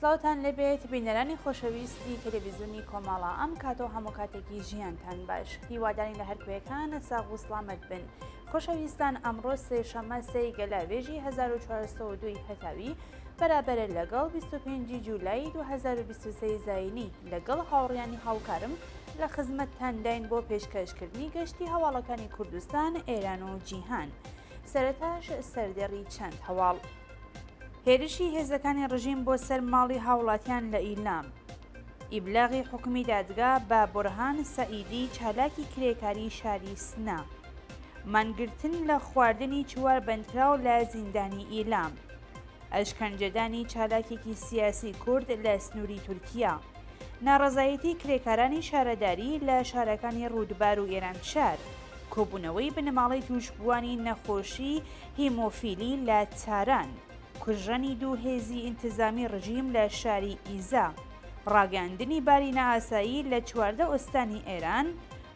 سلااوتان لەبێت بینەرانی خۆشەویستی تەلەڤیزیۆنی کۆمەڵە ئەم کاتۆ هەموو کاتێکی ژیانتان باش هیوادارین لە هەرکوێکانە ساغ و سڵامەت بن. خۆشەویستان ئەمڕۆ سێشەممە سەی گەلاوێژی 1402 هەتاوی بەرابەرە لەگەڵ 25 جوولای 2023 زاینی لەگەڵ هاوڕیانی هاوکارم لە خزمەتتانداین بۆ پێشکەشکردنی گەشتی هەواڵەکانی کوردستان، ئێران و جیهان. سەرەتاش سەردێڕی چەند هەواڵ. هێرشی هێزەکانی ڕژیم بۆ سەر ماڵی هاوڵاتیان لە ئیلام. ئیبلاغی حکومی دادگا بە بورهان سەئیدی چالاکی کرێکاری شاری سنا. مانگرتن لە خواردنی چوار بەندکراو لە زیندانی ئیلام. ئەشکەنجەدانی چالاکێکی سیاسی کورد لە سنووری تورکیا. ناڕەزایەتی کرێکارانی شارەداری لە شارەکانی ڕوودبار و ئێران شار. کۆبوونەوەی بنەماڵی توشبووانی نەخۆشی هیمۆفیلی لە تاران. کوژڕەنی دوو هێزی ئینتزامی ڕژیم لە شاری ئیزا. ڕاگەاندنی باری نائاسایی لە 14 ئۆستانی ئێران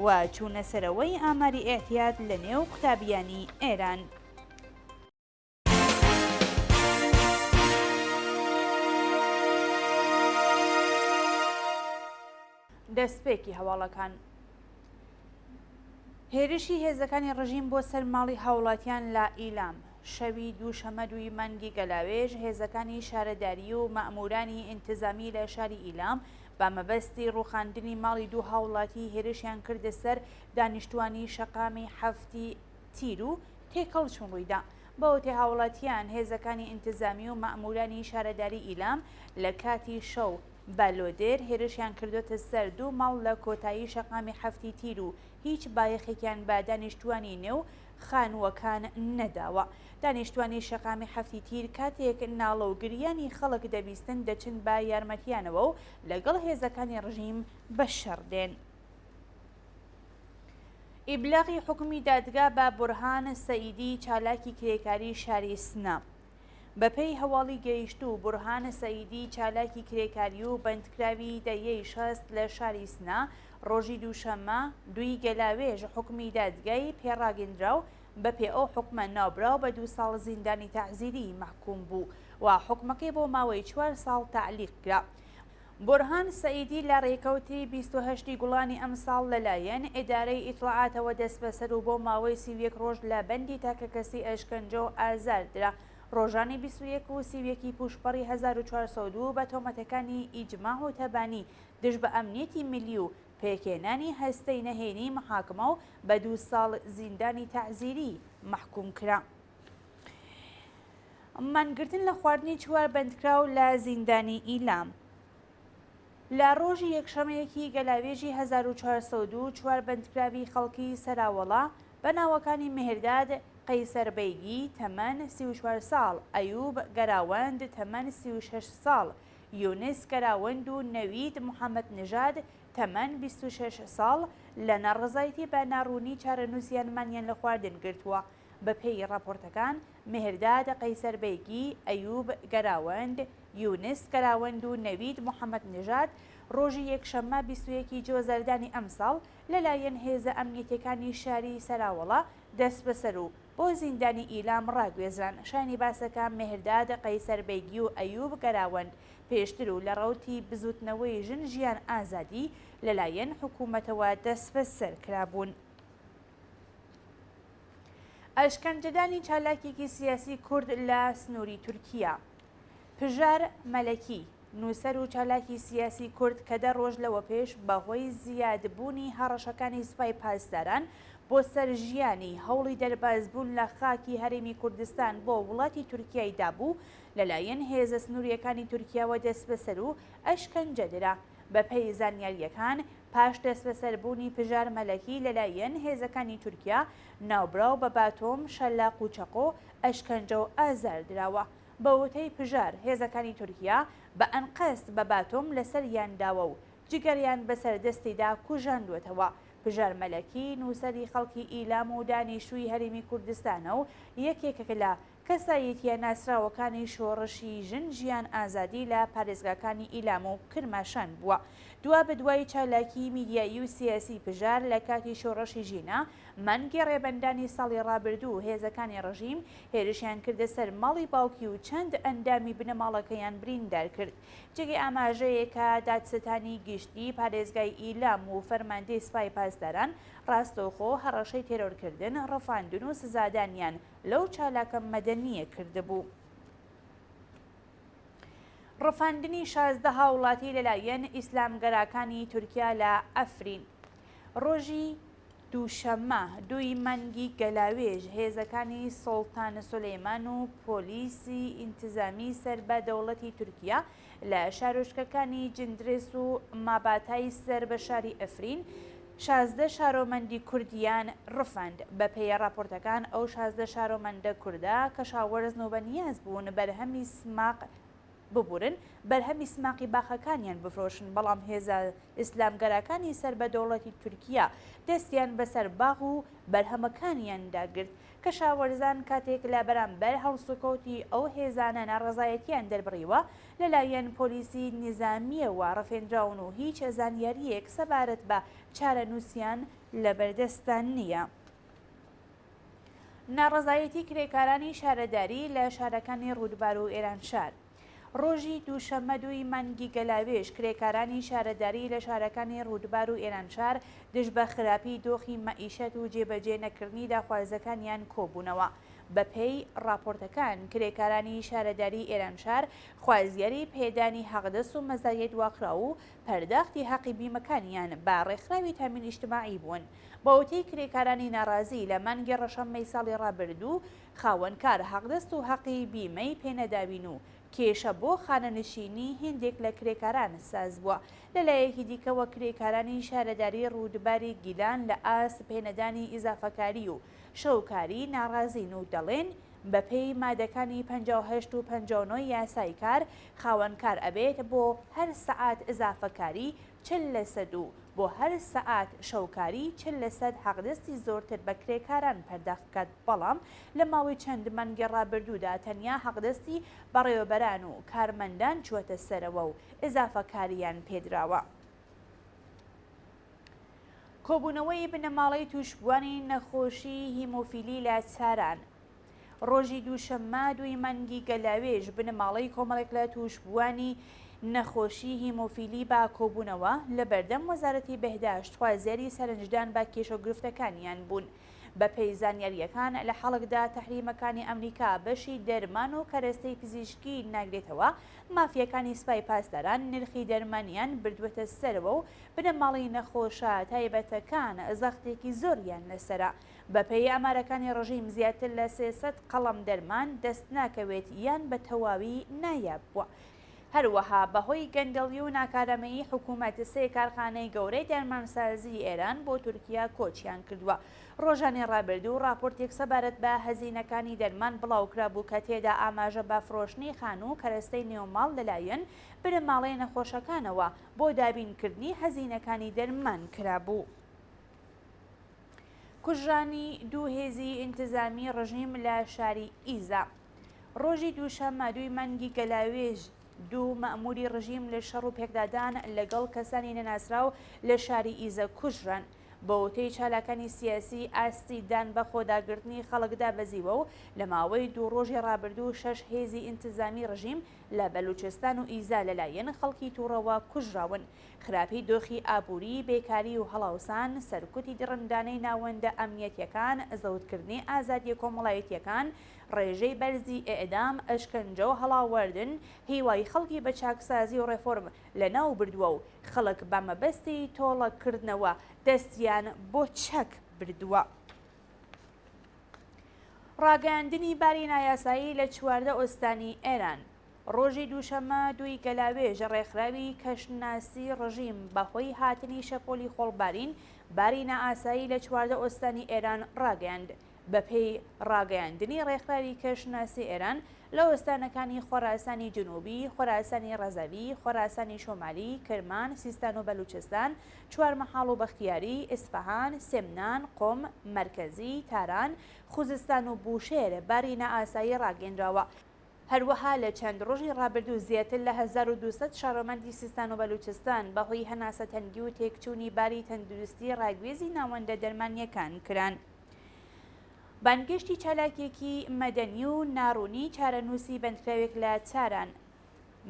و چوونەسەرەوەی ئاماری ئێحتیات لە نێو قوتابیانی ئێران. دەستپێکی هەواڵەکان. هێرشی هێزەکانی ڕژیم بۆ سەر ماڵی هاوڵاتیان لە ئیلام. شەوی دووشەمە دوی مانگی گەلاوێژ هێزەکانی شارەداری و مەئمورانی ئینتزامی لە شاری ئیلام بە مەبەستی ڕووخاندنی ماڵی دوو هاوڵاتی هێرشیان کردە سەر دانیشتوانی شەقامی هەفتی تیر و تێکەڵ چوون ڕوویدا. بەوتێ هاوڵاتیان هێزەکانی ئینتزامی و مەئمورانی شارەداری ئیلام لە کاتی شەو بالۆدێر هێرشیان کردوتە سەر دوو ماڵ لە کۆتایی شەقامی هەفتی تیر و هیچ بایەخێکیان بە دانیشتوانی نێو خانووەکان نەداوە. دانیشتوانی شەقامی هەفتی تیر کاتێک ناڵە و گریانی خەڵک دەبیستن دەچن بە یارمەتیانەوە و لەگەڵ هێزەکانی ڕژیم بەشەردێن. ئیبلاغی حکومی دادگا بە بورهان سەئیدی چالاکی کرێکاری شاری سنا. بەپێی هەواڵی گەیشت و بورهان سەئیدی چالاکی کرێکاری و بەندکراوی دەیەی شەست لە شاری سنا ڕۆژی دووشەممە دوی گەلاوێژ حکمی دادگای پێڕاگەندراو بەپێ ئەو حکمە ناوبراو بە 2 ساڵ زیندانی تەعزیری مەحکوم بوو و حکمەکەی بۆ ماوەی 4 ساڵ تەعلیق کرا. بورهان سەئیدی لە ڕێکەوتی 28 گوڵانی ئەم ساڵ لەلایەن ئیدارەی ئیطلاعاتەوە دەست بەسەر و بۆ ماوەی 31 ڕۆژ لە بەندی تاکەکەسی ئەشکەنجە و ئازاردرا. ڕۆژانی 21 و 31 پوشپەڕی 1402 بە تۆمەتەکانی ئیجماع و تەبانی دژ بە ئەمنیەتی ملی و پێکێنانی هەستەی نەهێنی محاکمە و بە 2 ساڵ زیندانی تەعزیری مەحکوم کرا. مانگرتن لە خواردنی چوار بەندکراو لە زیندانی ئیلام. لە ڕۆژی یەکشەمەیەکی گەلاوێژی 1402 چوار بەندکراوی خەڵکی سەراوەڵا بە ناوەکانی مهرداد قەیسەربەیگی تەمەن 34 ساڵ، ئەیوب گەراوەند تەمەن 36 ساڵ، یونس گەراوەند و نەوید محەممەد نژاد تەمەن 26 ساڵ لە ناڕزایەتی بە ناڕوونی چارەنووسیانمانیان لە خواردن گرتووە. بەپێی راپۆرتەکان مهرداد قەیسەربەیگی، ئەیوب گەراوەند، یونس گەراوەند و نەوید محەممەد نژاد ڕۆژی یەکشەممە 21 جۆزەردانی ئەم ساڵ لەلایەن هێزە ئەمنیەتەکانی شاری سەراوەڵا دەست بەسەر و بۆ زیندانی ئیلام ڕاگوێزران. شانی باسەکان مهرداد قەیسەربەیگی و ئەیوب گەراوەند پێشتر و لە ڕەوتی بزوتنەوەی ژن ژیان ئازادی لەلایەن حکوومەتەوە دەست بەسەر کرابوون. ئەشکەنجەدانی چالاکێکی سیاسی کورد لە سنووری تورکیا. پژار مەلەکی نووسەر و چالاکی سیاسی کورد کە 10 ڕۆژ لەوە پێش بەهۆی زیادبوونی هەڕەشەکانی سوپای پاسداران بۆ سەرژیانی هەوڵی دەربازبوون لە خاکی هەرێمی کوردستان بۆ وڵاتی تورکیای دابوو لەلایەن هێزە سنووریەکانی تورکیاوە دەست بەسەر و ئەشکەنجەدرا. بەپێی زانیاریەکان پاش دەست بەسەربوونی پژار مەلەکی لەلایەن هێزەکانی تورکیا ناوبراو بە باتۆم، شەلاق و چەقۆ ئەشکەنجە و ئازاردراوە. بە وتەی پژار هێزەکانی تورکیا بە ئەنقەست بە باتۆم لەسەریانداوە و جگەریان بەسەر دەستیدا کوژاندوێتەوە. پژار مەلەکی نووسەری خەڵکی ئیلام و دانیشتووی هەرێمی کوردستانە و یەکێکە لە کەسایەتیە ناسراوەکانی شۆڕشی ژن ژیان ئازادی لە پارێزگاکانی ئیلام و کرماشان بووە. دوا بە دوای چالاکی میدیایی و سیاسی پژار لە کاتی شۆڕەشی ژینە مانگی ڕێبەندانی ساڵی ڕابردوو هێزەکانی ڕژیم هێرشیان کردە سەر ماڵی باوکی و چەند ئەندامی بنەماڵەکەیان بریندار کرد. جێگەی ئاماژەیەکە دادستانی گشتی پارێزگای ئیلام و فەرماندەی سوپای پاسداران ڕاستەوخۆ هەڕەشەی تێرۆرکردن ڕەفاندن و سزادانیان لەو چالاکە مەدەنیە کردبوو. ڕەفاندنی 16 هاوڵاتی لەلایەن ئیسلامگەراکانی تورکیا لە ئەفرین. ڕۆژی دووشەممە 2 مانگی گەلاوێژ هێزەکانی سوڵتانە سولەیمان و پۆلیسی ئینتیزامی سەر بە دەوڵەتی تورکیا لە شارۆچکەکانی جندرێس و ماباتای سەر بە شاری ئەفرین 16 شارۆمەندی کوردیان ڕفاند. بە پێی راپۆرتەکان ئەو 16 شارۆمەندە کووردا کە شاوەرزن و بەنیاز بوون بەرهەمی سماق ببورن بەرهەمی سماقی باخەکانیان بفرۆشن، بەڵام هێزە ئیسلامگەراکانی سەر بە دەوڵەتی تورکیا دەستیان بەسەر باغ و بەرهەمەکانیان داگرت کە شاوەرزان کاتێک لە بەرامبەر هەڵسوکەوتی ئەو هێزانە ناڕەزایەتیان دەربڕیوە لەلایەن پۆلیسی نیزامیەوە ڕەفێنراون و هیچ زانیاریەک سەبارەت بە چارە نووسیان لە بەردەستان نییە. ناڕەزایەتی کرێکارانی شارەداری لە شارەکانی ڕوودبار و ئێرانشار. ڕۆژی دووشەممە 2 مانگی گەلاوێژ کرێکارانی شارەداری لە شارەکانی ڕوودبار و ئێرانشار دژ بە خراپی دۆخی مەئیشەت و جێبەجێ نەکردنی داخوازەکانیان کۆبوونەوە. بە پێی راپۆرتەکان کرێکارانی شارەداری ئێرانشار خوازیاری پێدانی حەقدەست و مەزایەت واقرا و پەرداختی حەقی بیمەکانیان با ڕێکخراوی تامین ئیجتیماعی بوون. بەوتەی کرێکارانی ناڕازی لە مانگی ڕەشەممەی ساڵی ڕابردوو خاوەنکار حەقدەست و حەقی بیمەی پێنەداوین و کێشە بۆ خانەنشینی هێندێک لە کرێکاران ساز بووە. لەلایەکی دیکەوە کرێکارانی شارەداری ڕوودباری گیلان لە ئاست پێنەدانی ئیزافەکاری و شەوکاری ناڕازین و دەڵێن بە پێی مادەکانی 58 و 59 یاسای کار خاوەنکار ئەبێت بۆ هەر سەعات ئیزافەکاری 40% و بۆ هەر سەعات شەوکاری 40% حەقدەستی زۆرتر بە کرێکاران پەرداخت بکات، بەڵام لە ماوەی چەند مانگی ڕابردوودا تەنیا حەقدەستی بەڕێوەبەران و کارمەندان چوەتە سەرەوە و ئیزافەکاریان پێدراوە. کۆبوونەوەی بنەماڵەی توشبوانی نەخۆشی هیمۆفیلی لە چاران. ڕۆژی دووشەممە 2 مانگی گەلاوێژ بنەماڵەی کۆمەڵێک لە توشبوانی نەخۆشی هیمۆفیلی با کۆبوونەوە لە بەردەم وەزارەتی بەهداشت خوازیاری سەرنجدان بە کێشەگرفتەکانیان بوون. بە پێی زانیاریەکان لە حەڵکدا تەحریمەکانی ئەمریکا بەشی دەرمان و کەرەستەی پزیشکی ناگرێتەوە، مافیەکانی سوپای پاسداران نرخی دەرمانیان بردووەتە سەرەوە و بنەماڵی نەخۆشە تایبەتەکان زەختێکی زۆریان لەسرە. بە پێی ئامارەکانی ڕژیم زیاتر لە 300 قەڵەم دەرمان دەست ناکەوێت یان بە تەواوی نایاب بووە. هەروەها بەهۆی گەندەڵی و ناکارەمەیی حکوومەت 3 کارخانەی گەورەی دەرمانسازی ئێران بۆ تورکیا کۆچیان کردووە. ڕۆژانی ڕابردوو راپۆرتێک سەبارەت بە هەزینەکانی دەرمان بڵاوکرا بوو کە تێدا ئاماژە بە فرۆشتنی خان و کەرەستەی نێوماڵ لەلایەن بنەماڵەی نەخۆشەکانەوە بۆ دابینکردنی هەزینەکانی دەرمان کرابوو. کوژرانی 2 هێزی ئینتیزامی ڕژیم لە شاری ئیزا. ڕۆژی دووشەممە 2 مانگی گەلاوێژ 2 مەئموری ڕژیم لە شەڕ و پێکدادان لەگەڵ کەسانی نەناسراو لە شاری ئیزە کوژران. بە وتەی چالاکانی سیاسی ئاستی دان بە خۆداگرتنی خەڵکدا بەزیوە و لە ماوەی 2 ڕۆژی ڕابردوو 6 هێزی ئینتیزامی ڕژیم لە بەلوچستان و ئیزا لەلایەن خەڵکی تووڕەوە کوژراون. خراپی دۆخی ئابووری، بێکاری و هەڵاوسان، سەرکوتی درڕندانەی ناوەندە ئەمنیەتیەکان، زەوتکردنی ئازادیە کۆمەڵایەتیەکان، ڕێژەی بەرزی ئێدام، ئەشکەنجە و هەڵاوەردن، هیوای خەڵکی بە چاکسازی و ڕێفۆرم لە ناو بردووە و خەڵک بە مەبەستی تۆڵەکردنەوە دەستیان بۆ چەک بردووە. ڕاگەاندنی باری نایاسایی لە 14 ئۆستانی ئێران. ڕۆژی دووشەممە 2 گەلاوێژ ڕێکخراوی کەشناسی ڕژیم بەهۆی هاتنی شەپۆلی خۆڵبارین باری نائاسایی لە 14 ئۆستانی ئێران ڕاگەاند. بە پێی ڕاگەیاندنی ڕێکخراوی کەشناسی ئێران لە ئۆستانەکانی خۆراسانی جنوبی، خۆراسانی ڕەزەوی، خۆراسانی شۆمالی، کرمان، سیستان و بەلوچستان، چوارمەحاڵ و بەختیاری، ئیسفەهان، سێمنان، قۆم، مەرکەزی، تاران، خوزستان و بوشێر باری نائاسایی ڕاگەیاندراوە. هەروەها لە چەند ڕۆژی ڕابردوو زیاتر لە 1200 شارۆمەندی سیستان و بەلوچستان بەهۆی هەناسە تەنگی و تێکچوونی باری تەندروستی ڕاگوێزی ناوەندە دەرمانیەکان کران. بانگشتی چالاکێکی مەدەنی و ناڕوونی چارەنووسی بەندکراوێک لە چاران.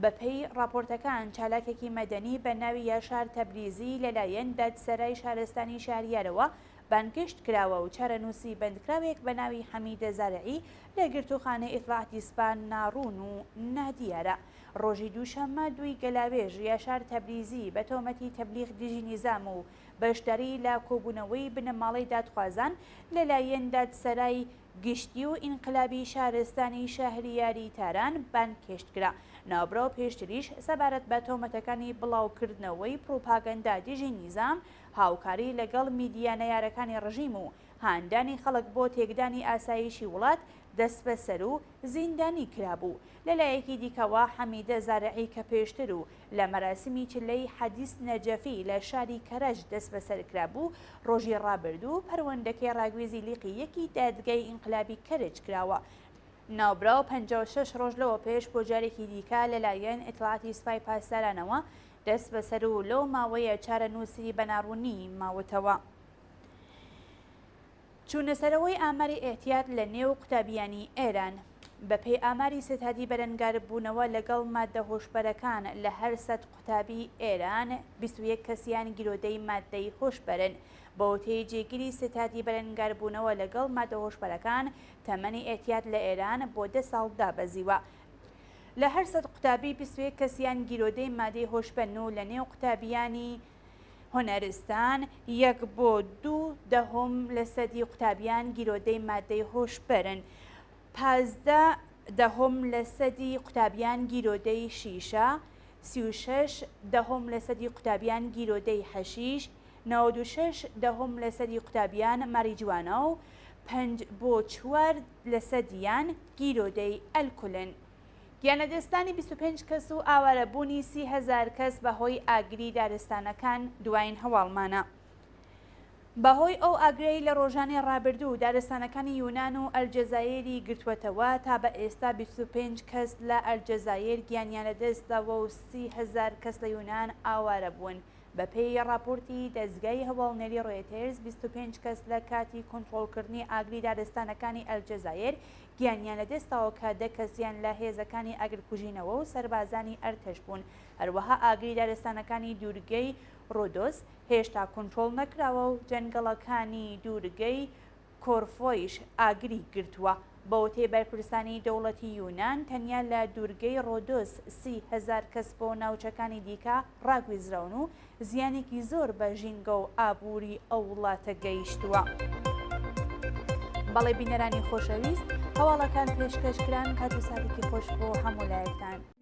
بەپێی راپۆرتەکان چالاکێکی مەدەنی بە ناوی یاشار تەبریزی لەلایەن دادسەرای شارستانی شاریارەوە بانگشت کراوە و چارەنووسی بەندکراوێک بە ناوی حەمیدە زارعی لە گرتوخانەی ئیطلاعاتی سپان ناڕوون و نادیارە. ڕۆژی دووشەممە دوی گەلاوێژ یاشار تەبریزی بە تۆمەتی تەبلیغ دژی نیزام و بەشداری لە کۆبوونەوەی بنەماڵەی دادخوازان لەلایەن دادسەرای گشتی و ئینقلابی شارستانی شەهریاری تاران بانگهێشتکرا. ناوبرا و پێشتریش سەبارەت بە تۆمەتەکانی بڵاوکردنەوەی پرۆپاگەندا دژی نیزام هاوکاری لەگەڵ میدیە نەیارەکانی ڕژیم و هاندانی خەڵک بۆ تێکدانی ئاسایشی وڵات دەست بەسەر و زیندانی کرابوو. لەلایەکی دیکەوە حەمیدە زارعی کە پێشتر و لە مەراسمی چلەی حەدیس نەجەفی لە شاری کەرەج دەست بەسەر کرابوو ڕۆژی ڕابردوو پەروەندەکەی ڕاگوێزی لیقی یەکی دادگای ئینقلابی کەرج کراوە. ناوبرا و 56 ڕۆژ لەوە پێش بۆ جارێکی دیکە لەلایەن ئیطلاعاتی سوپای پاسدارانەوە دەست بەسەر و لەو ماوەیە چارەنووسی بەناڕوونی ماوەتەوە. چوونەسەرەوەی ئاماری ئێتیاد لە نێو قوتابیانی ئێران. بەپێی ئاماری ستادی بەرەنگاربوونەوە لەگەڵ ماددە هۆشبەرەکان لە هەر سەد قوتابی ئێران 21 کەسیان گیرۆدەی ماددەی هۆشبەرن. بە وتەی جێگیری ستادی بەرەنگاربوونەوە لەگەڵ ماددە هۆشبەرەکان تەمەنی ئێتیاد لە ئێران بۆ 10 ساڵ دابەزیوە. لە هەر سەد قوتابی 21 کەسیان گیرۆدەی ماددەی هۆشبەرن و لە نێو قوتابیانی هۆنەرستان 1.2% قوتابیان گیرۆدەی ماددەی هۆشبەرن، 15% قوتابیان گیرۆدەی شیشە، 36% قوتابیان گیرۆدەی حەشیش، 96% قوتابیان ماریجوانە و 5.4% گیرۆدەی ئەلکولن. گیانەدەستانی 25 کەس و ئاوارەبوونی 30,000 کەس بەهۆی ئاگری دارستانەکان دوایین هەواڵمانە. بەهۆی ئەو ئاگرەی لە ڕۆژانی ڕابردوو دارستانەکانی یونان و ئەلجەزایری گرتووەتەوە تا بە ئێستا 25 کەس لە ئەلجەزایر گیانیانەدەستەوە و 30,000 کەس لە یونان ئاوارە بوون. بەپێی راپۆرتی دەستگای هەواڵنێری ڕۆیتێرز 25 کەس لە کاتی کۆنتڕۆڵکردنی ئاگری دارستانەکانی ئەلجەزایر گیانیانەدەستەوە کە 10 کەسیان لە هێزەکانی ئاگرکوژینەوە و سەربازانی ئەرتەش بوون. هەروەها ئاگری دارستانەکانی دوورگەی ڕۆدۆس هێشتا کۆنتڕۆڵ نەکراوە و جەنگەڵەکانی دوورگەی کۆرفۆیش ئاگری گرتووە. بە وتەی بەرپرسانی دەوڵەتی یونان تەنیا لە دوورگەی ڕۆدۆس 30,000 کەس بۆ ناوچەکانی دیکە ڕاگوێزراون و زیانێکی زۆر بە ژینگە و ئابووری ئەو وڵاتە گەیشتووە. بەڵێ بینەرانی خۆشەویست، هەواڵەکان پێشکەشکران کات و ساتێکی خۆش بۆ هەموو لایەکتان.